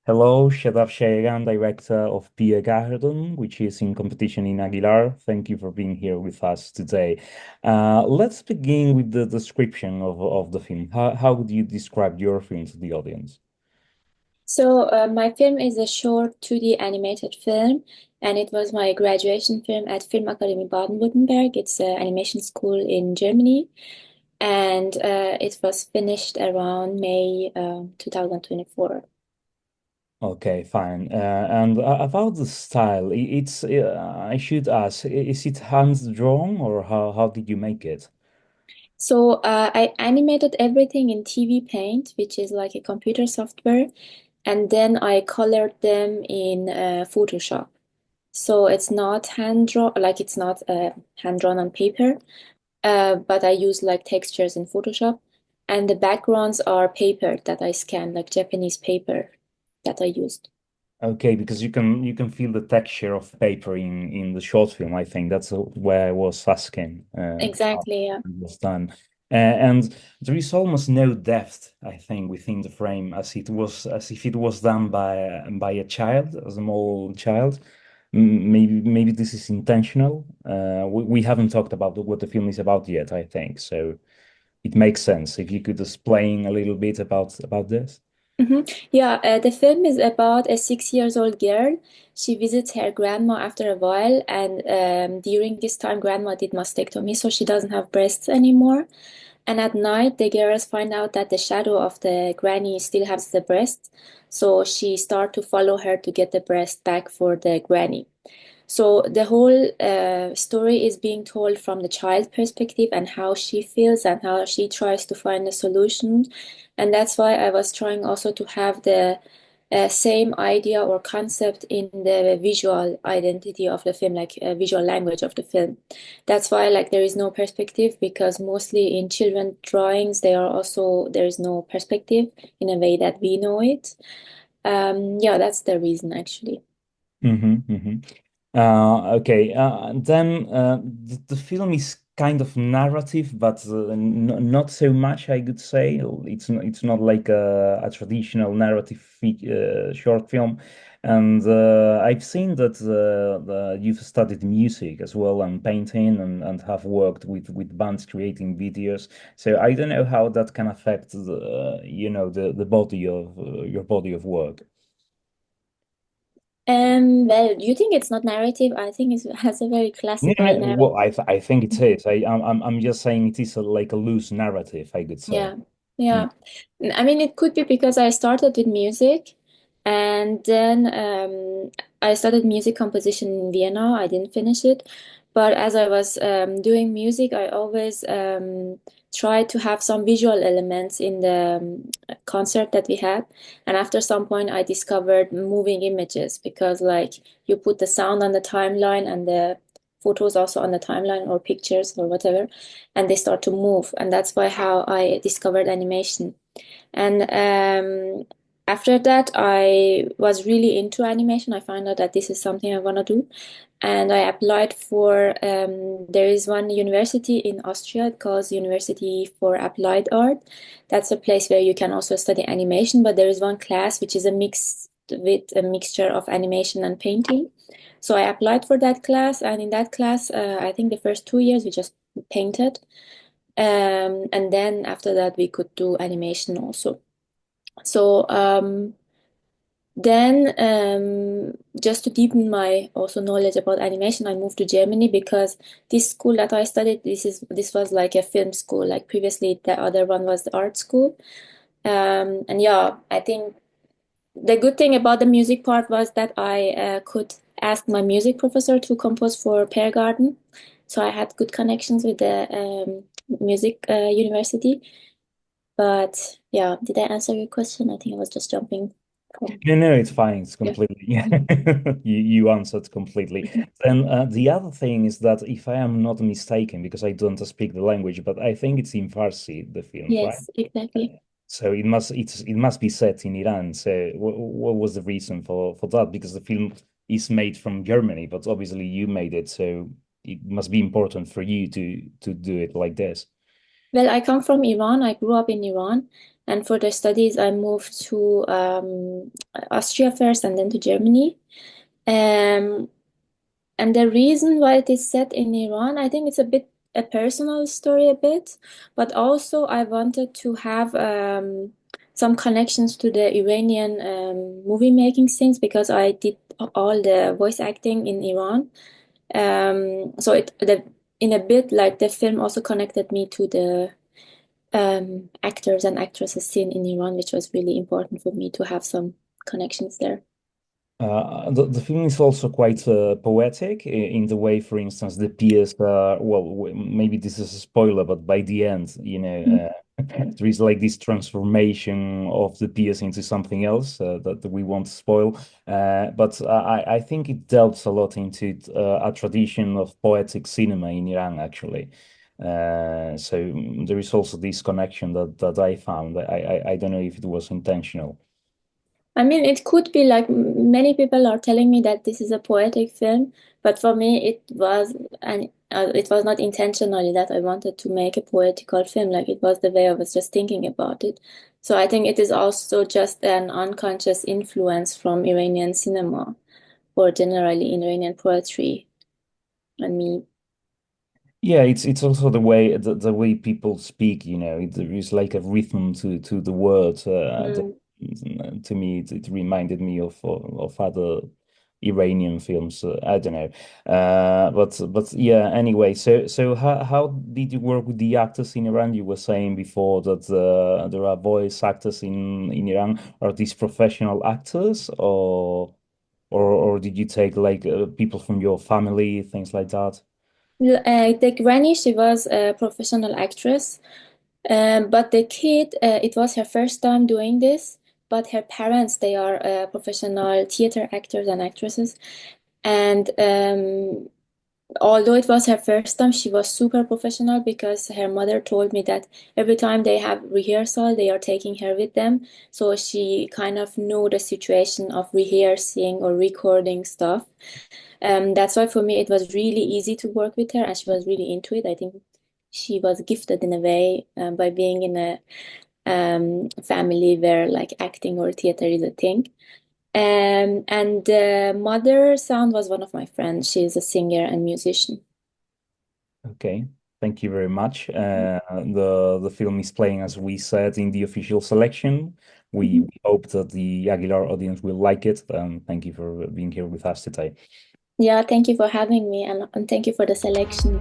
Hello, SHAYEGAN, director of PEAR, which is in competition in Aguilar. Thank you for being here with us today. Let's begin with the description of the film. How would you describe your film to the audience? My film is a short 2D animated film, and it was my graduation film at Filmakademie Baden-Württemberg. It's an animation school in Germany, and it was finished around May 2024. Okay, fine. And about the style, I should ask, is it hand drawn or how did you make it? I animated everything in TV Paint, which is like a computer software, and then I colored them in Photoshop. So it's not hand drawn, like it's not hand drawn on paper. But I use like textures in Photoshop, and the backgrounds are paper that I scanned, like Japanese paper that I used. Okay, because you can feel the texture of paper in the short film. I think that's where I was asking how Exactly, yeah. it was done, and there is almost no depth. I think within the frame, as if it was done by a child, a small child. Maybe this is intentional. We haven't talked about what the film is about yet. I think so. It makes sense if you could explain a little bit about this. Yeah, the film is about a 6 years old girl. She visits her grandma after a while, and during this time, grandma did mastectomy, so she doesn't have breasts anymore. And at night, the girls find out that the shadow of the granny still has the breast, so she start to follow her to get the breast back for the granny. So the whole story is being told from the child perspective and how she feels and how she tries to find a solution. And that's why I was trying also to have the same idea or concept in the visual identity of the film, like visual language of the film. That's why like there is no perspective because mostly in children drawings there is no perspective in a way that we know it. Yeah, that's the reason actually. Okay, then the film is kind of narrative, but n not so much, I could say. It's not like a traditional narrative short film. And I've seen that you've studied music as well and painting and have worked with bands creating videos. So I don't know how that can affect the body of your body of work. Well, do you think it's not narrative? I think it has a very No, classical no, narrative. well, I think it is. I'm just saying it is like a loose narrative, I could say. Yeah, Mm. yeah. I mean, it could be because I started with music, and then I started music composition in Vienna. I didn't finish it, but as I was doing music, I always tried to have some visual elements in the concert that we had. And after some point, I discovered moving images because, like, you put the sound on the timeline and the photos also on the timeline or pictures or whatever, and they start to move, and that's why how I discovered animation. And after that, I was really into animation. I found out that this is something I want to do, and I applied for. There is one university in Austria called University for Applied Art. That's a place where you can also study animation, but there is one class which is a mix with a mixture of animation and painting. So I applied for that class, and in that class, I think the first 2 years we just painted. And then after that, we could do animation also. So then, just to deepen my also knowledge about animation, I moved to Germany because this school that I studied, this was like a film school. Like previously, the other one was the art school. And yeah, I think the good thing about the music part was that I could ask my music professor to compose for Pear Garden. So I had good connections with the music university. But yeah, did I answer your question? I think I was just jumping from. No, no, it's fine. It's Yeah. completely, yeah. You answered completely. And the other thing is that if I am not mistaken, because I don't speak the language, but I think it's in Farsi, the film, right? Yes, exactly. So it must be set in Iran. So what was the reason for that? Because the film is made from Germany, but obviously you made it, so it must be important for you to do it like this. Well, I come from Iran. I grew up in Iran, and for the studies, I moved to Austria first, and then to Germany. Um, And the reason why it is set in Iran, I think it's a bit a personal story, a bit, but also I wanted to have some connections to the Iranian movie making scenes because I did all the voice acting in Iran. So in a bit like the film also connected me to the actors and actresses scene in Iran, which was really important for me to have some connections there. The film is also quite poetic in the way, for instance, the piers. Maybe this is a spoiler, but by the end, there is like this transformation of the piers into something else that we won't spoil. But I think it delves a lot into a tradition of poetic cinema in Iran, actually. So there is also this connection that I found. I don't know if it was intentional. I mean, it could be like many people are telling me that this is a poetic film, but for me, it was not intentionally that I wanted to make a poetical film. Like it was the way I was just thinking about it. So I think it is also just an unconscious influence from Iranian cinema or generally Iranian poetry on me. Yeah, it's also the way people speak, there is like a rhythm to the words. Mm. To me, it reminded me of other Iranian films. I don't know, but yeah. Anyway, so how did you work with the actors in Iran? You were saying before that there are voice actors in Iran. Are these professional actors, or did you take like people from your family, things like that? The granny, she was a professional actress. But the kid, it was her first time doing this, but her parents, they are professional theater actors and actresses. And although it was her first time, she was super professional because her mother told me that every time they have rehearsal, they are taking her with them. So she kind of knew the situation of rehearsing or recording stuff. That's why for me it was really easy to work with her, and she was really into it. I think she was gifted in a way by being in a family where like acting or theater is a thing. And Mother Sound was one of my friends. She's a singer and musician. Okay, thank you very much. The film is playing as we said in the official selection. We, Mhm. we hope that the Aguilar audience will like it. Thank you for being here with us today. Yeah, thank you for having me and thank you for the selection.